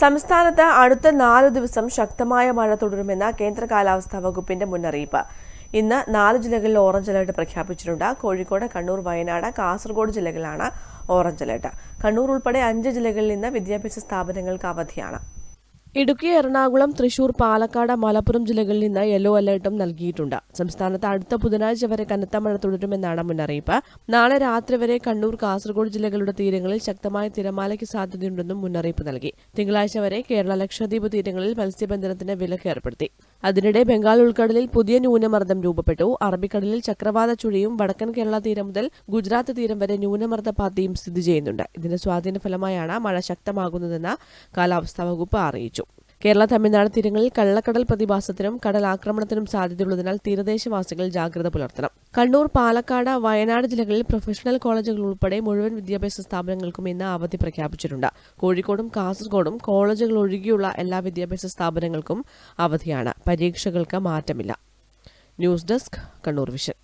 സംസ്ഥാനത്ത് അടുത്ത 4 ദിവസം ശക്തമായ മഴ തുടരുമെന്ന കേന്ദ്ര കാലാവസ്ഥാ വകുപ്പിന്റെ മുന്നറിയിപ്പ്. ഇന്ന് 4 ജില്ലകളിൽ ഓറഞ്ച് അലർട്ട് പ്രഖ്യാപിച്ചിട്ടുണ്ട്. കോഴിക്കോട്, കണ്ണൂർ, വയനാട്, കാസർഗോഡ് ജില്ലകളിലാണ് ഓറഞ്ച് അലർട്ട്. കണ്ണൂർ ഉൾപ്പെടെ 5 ജില്ലകളിൽ ഇന്ന് വിദ്യാഭ്യാസ സ്ഥാപനങ്ങൾക്ക് അവധിയാണ്. ഇടുക്കി, എറണാകുളം, തൃശൂർ, പാലക്കാട്, മലപ്പുറം ജില്ലകളിൽ നിന്ന് യെല്ലോ അലർട്ടും നൽകിയിട്ടുണ്ട്. സംസ്ഥാനത്ത് അടുത്ത ബുധനാഴ്ച വരെ കനത്ത മഴ തുടരുമെന്നാണ് മുന്നറിയിപ്പ്. നാളെ രാത്രി വരെ കണ്ണൂർ, കാസർഗോഡ് ജില്ലകളുടെ തീരങ്ങളിൽ ശക്തമായ തിരമാലയ്ക്ക് സാധ്യതയുണ്ടെന്നും മുന്നറിയിപ്പ് നൽകി. തിങ്കളാഴ്ച വരെ കേരള, ലക്ഷദ്വീപ് തീരങ്ങളിൽ മത്സ്യബന്ധനത്തിന് വിലക്ക് ഏർപ്പെടുത്തി. അതിനിടെ ബംഗാൾ ഉൾക്കടലിൽ പുതിയ ന്യൂനമർദ്ദം രൂപപ്പെട്ടു. അറബിക്കടലിൽ ചക്രവാത ചുഴിയും വടക്കൻ കേരള തീരം മുതൽ ഗുജറാത്ത് തീരം വരെ ന്യൂനമർദ്ദ പാത്തിയും സ്ഥിതി ചെയ്യുന്നുണ്ട്. ഇതിന്റെ സ്വാധീന ഫലമായാണ് മഴ ശക്തമാകുന്നതെന്ന് കാലാവസ്ഥാ വകുപ്പ് അറിയിച്ചു. കേരള, തമിഴ്നാട് തീരങ്ങളിൽ കള്ളക്കടൽ പ്രതിഭാസത്തിനും കടലാക്രമണത്തിനും സാധ്യതയുള്ളതിനാൽ തീരദേശവാസികൾ ജാഗ്രത പുലർത്തണം. കണ്ണൂർ, പാലക്കാട്, വയനാട് ജില്ലകളിൽ പ്രൊഫഷണൽ കോളേജുകൾ ഉൾപ്പെടെ മുഴുവൻ വിദ്യാഭ്യാസ സ്ഥാപനങ്ങൾക്കും ഇന്ന് അവധി പ്രഖ്യാപിച്ചിട്ടുണ്ട്. കോഴിക്കോടും കാസർഗോഡും കോളേജുകൾ ഒഴികെയുള്ള എല്ലാ വിദ്യാഭ്യാസ സ്ഥാപനങ്ങൾക്കും അവധിയാണ്. പരീക്ഷകൾക്ക് മാറ്റമില്ല. News desk, Kannur vision.